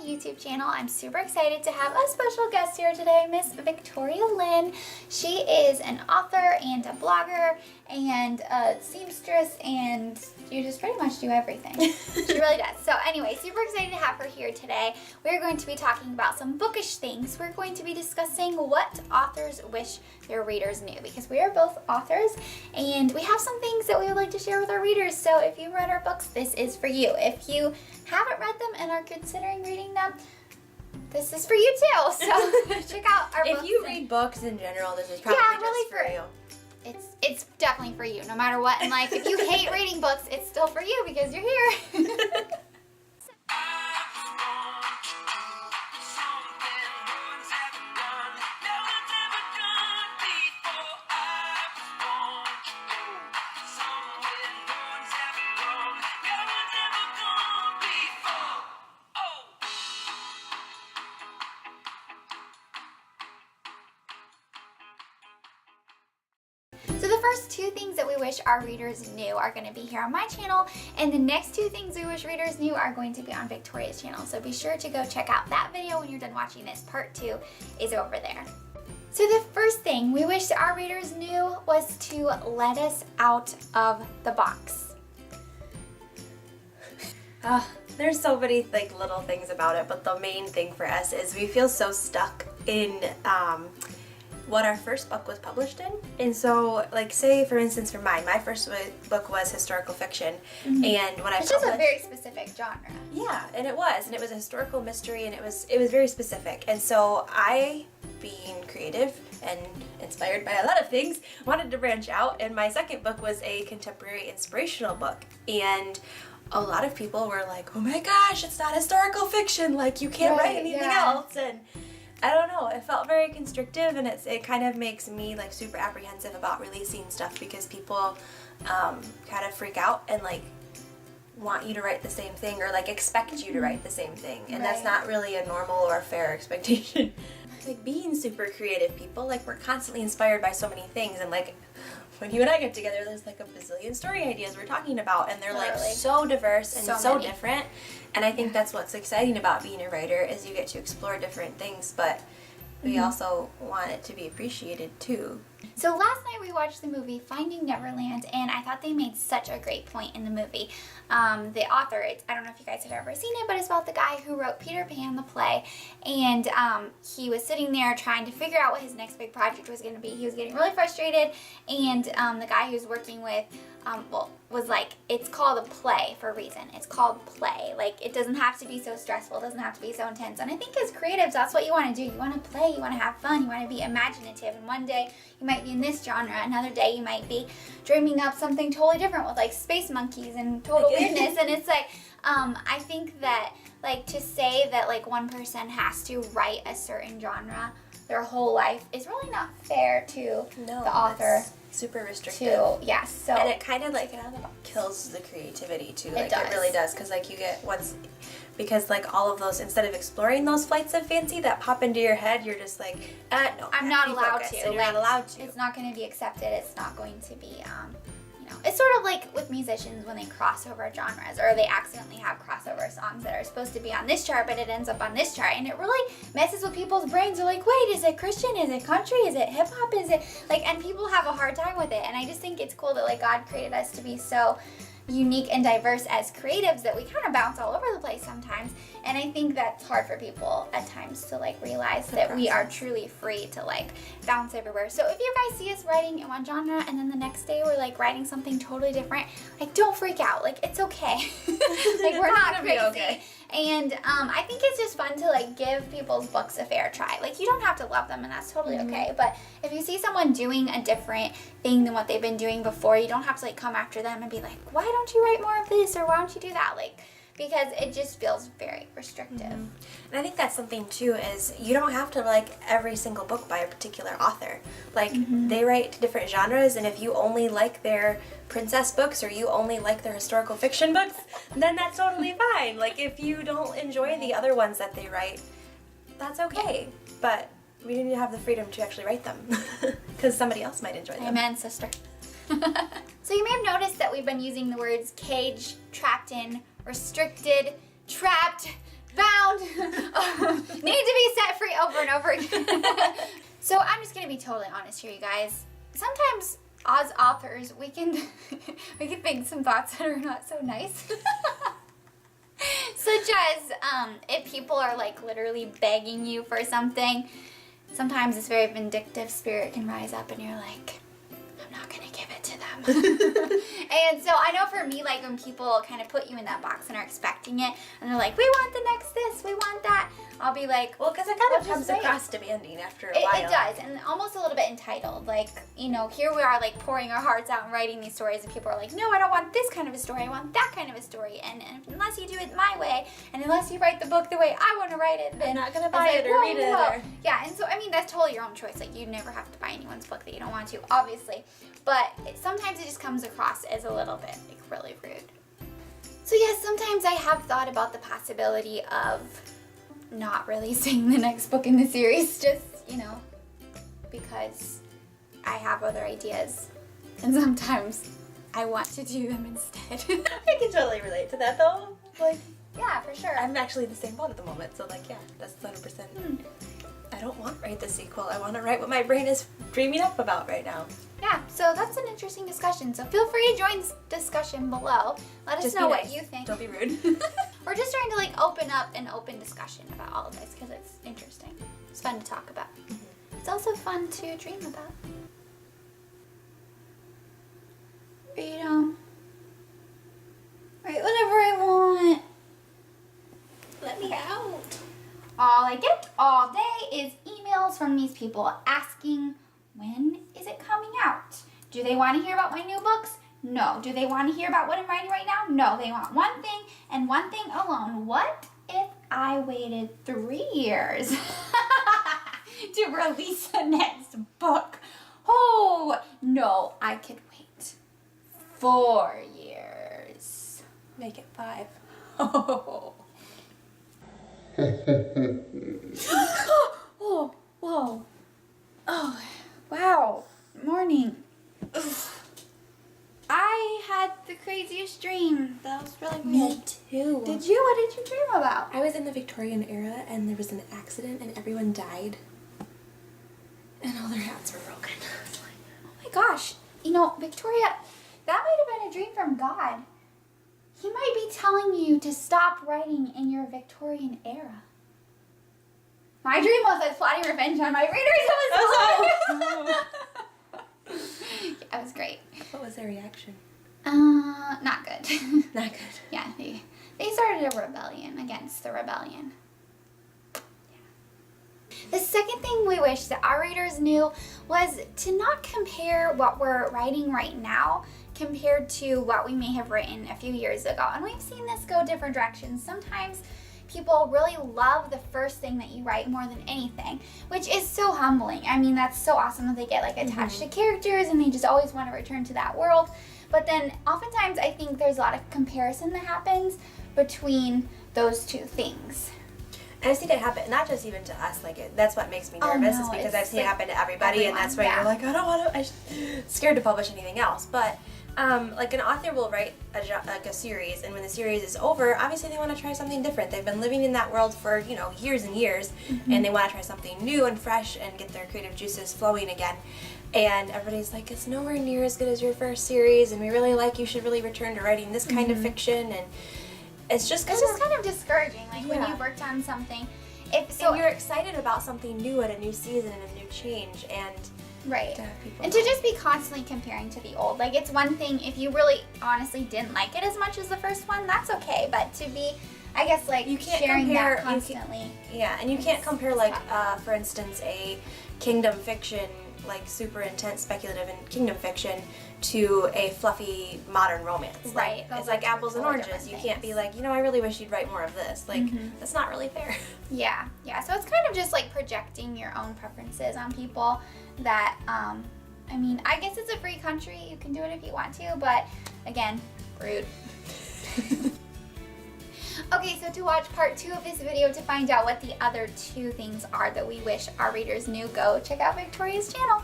YouTube channel. I'm super excited to have a special guest here today, Miss Victoria Lynn. She is an author and a blogger and a seamstress, and you just pretty much do everything. She really does. So anyway, super excited to have her here today. We're going to be talking about some bookish things. We're going to be discussing what authors wish their readers knew, because we are both authors and we have some things that we would like to share with our readers. So if you've read our books, this is for you. If you haven't read them and are considering reading them, this is for you too. So check out our books. If you read books in general, this is probably just for you. It's definitely for you, no matter what in life. If you hate reading books, it's still for you because you're here. So the first two things that we wish our readers knew are going to be here on my channel, and the next two things we wish readers knew are going to be on Victoria's channel. So be sure to go check out that video when you're done watching this. Part 2 is over there. So the first thing we wish our readers knew was to let us out of the box. There's so many little things about it, but the main thing for us is we feel so stuck in what our first book was published in. And so, say for instance for mine, my first book was historical fiction, and when I Which is a very specific genre. Yeah, and it was a historical mystery, and it was very specific. And so I, being creative and inspired by a lot of things, wanted to branch out, and my second book was a contemporary inspirational book. And a lot of people were like, oh my gosh, it's not historical fiction, you can't write anything else. And I don't know, it felt very constrictive, and it kind of makes me super apprehensive about releasing stuff, because people kind of freak out and want you to write the same thing, or expect you to write the same thing, and that's not really a normal or fair expectation. Being super creative people, we're constantly inspired by so many things, and when you and I get together, there's a bazillion story ideas we're talking about, and they're so diverse and so different. And I think that's what's exciting about being a writer, is you get to explore different things, but we also want it to be appreciated too. So last night we watched the movie Finding Neverland, and I thought they made such a great point in the movie. The author, I don't know if you guys have ever seen it, but it's about the guy who wrote Peter Pan, the play, and he was sitting there trying to figure out what his next big project was going to be. He was getting really frustrated, and the guy he was working with was like, it's called a play for a reason. It's called play. It doesn't have to be so stressful. It doesn't have to be so intense. And I think as creatives, that's what you want to do. You want to play. You want to have fun. You want to be imaginative. And one day you might be in this genre. Another day you might be dreaming up something totally different with space monkeys and total weirdness. And it's I think that to say that one person has to write a certain genre their whole life is really not fair to the author. Super restrictive. Yes. So and it kind of kills the creativity too. It really does, because you get because all of those, instead of exploring those flights of fancy that pop into your head, you're just no, I'm not allowed to. And you're not allowed to. It's not going to be accepted. It's not going to be it's sort of like with musicians when they cross over genres, or they accidentally have crossover songs that are supposed to be on this chart, but it ends up on this chart, and it really messes with people's brains. They're like, wait, is it Christian? Is it country? Is it hip hop? Is it and people have a hard time with it. And I just think it's cool that God created us to be so unique and diverse as creatives that we kind of bounce all over the place sometimes. And I think that's hard for people at times to realize that we are truly free to bounce everywhere. So if you guys see us writing in one genre and then the next day we're writing something totally different, don't freak out. It's okay. We're not crazy. Okay. And I think it's just fun to give people's books a fair try. You don't have to love them, and that's totally okay. But if you see someone doing a different thing than what they've been doing before, you don't have to come after them and be like, why don't you write more of this, or why don't you do that? Because it just feels very restrictive. And I think that's something too, is you don't have to like every single book by a particular author. They write different genres, and if you only like their princess books, or you only like their historical fiction books, then that's totally fine. If you don't enjoy the other ones that they write, that's okay. But we need to have the freedom to actually write them, because somebody else might enjoy them. Amen, sister. So you may have noticed that we've been using the words cage, trapped in, restricted, trapped, bound, need to be set free over and over again. So I'm just gonna be totally honest here, you guys. Sometimes as authors, we can think some thoughts that are not so nice. Such as if people are like literally begging you for something, sometimes this very vindictive spirit can rise up and you're like, I'm not gonna give it to them. And so I know for me, like when people kind of put you in that box and are expecting it and they're like, we want the next this, we want that, I'll be like, well, because it kind of comes across demanding after a while. It does, and almost a little bit entitled. Like, you know, here we are like pouring our hearts out and writing these stories and people are like, no, I don't want this kind of a story, I want that kind of a story. And unless you do it my way, and unless you write the book the way I want to write it, then I'm not going to buy it or read it. Or... Yeah, and so, I mean, that's totally your own choice. Like, you never have to buy anyone's book that you don't want to, obviously. But sometimes it just comes across as a little bit, like, really rude. So yes, sometimes I have thought about the possibility of not releasing the next book in the series, just, you know, because I have other ideas. And sometimes I want to do them instead. I can totally relate to that, though. Like, yeah, for sure. I'm actually in the same boat at the moment, so like, yeah, that's 100%. I don't want to write the sequel. I want to write what my brain is dreaming up about right now. Yeah, so that's an interesting discussion. So feel free to join this discussion below. Let us know what you think. Don't be rude. We're just trying to like open up an open discussion about all of this because it's interesting. It's fun to talk about. It's also fun to dream about. Freedom. Write whatever I want. Let me out. All I get all day is emails from these people asking, when is it coming out? Do they want to hear about my new books? No. Do they want to hear about what I'm writing right now? No. They want one thing and one thing alone. What if I waited 3 years to release the next book? Oh, no. I could wait 4 years. Make it 5. Oh. Oh, whoa. Oh, wow. Morning. Oof. I had the craziest dream. That was really weird. Me too. Did you? What did you dream about? I was in the Victorian era and there was an accident and everyone died. And all their hats were broken. Oh my gosh. You know, Victoria, that might have been a dream from God. He might be telling you to stop writing in your Victorian era. My dream was I was plotting revenge on my readers. It was great. What was their reaction? Not good. Not good. Yeah, they started a rebellion against the rebellion. Yeah. The second thing we wish that our readers knew was to not compare what we're writing right now compared to what we may have written a few years ago. And we've seen this go different directions. Sometimes people really love the first thing that you write more than anything, which is so humbling. I mean, that's so awesome that they get like attached to characters and they just always want to return to that world. But then oftentimes I think there's a lot of comparison that happens between those two things. And I've seen it happen, not just even to us, like that's what makes me nervous, is because I've seen it happen to everybody, and that's why you're like, I don't want to, I'm scared to publish anything else. But like an author will write a series, and when the series is over, obviously they want to try something different. They've been living in that world for, you know, years and years, and they want to try something new and fresh and get their creative juices flowing again. And everybody's like, it's nowhere near as good as your first series, and we really like, you should really return to writing this kind of fiction. And it's just kind of discouraging, like when you've worked on something. And you're excited about something new and a new season and a new change, and right. And to just be constantly comparing to the old. Like, it's one thing if you really honestly didn't like it as much as the first one, that's okay. But to be, I guess, like, you can't sharing compare, that constantly. And you can't compare, like, for instance, a kingdom fiction, like super intense speculative and kingdom fiction, to a fluffy modern romance. Right. Like, it's like apples and oranges. You can't be like, you know, I really wish you'd write more of this. Like, that's not really fair. Yeah. So it's kind of just like projecting your own preferences on people that, I mean, I guess it's a free country. You can do it if you want to, but again, rude. Okay, so to watch part 2 of this video to find out what the other 2 things are that we wish our readers knew, go check out Victoria's channel.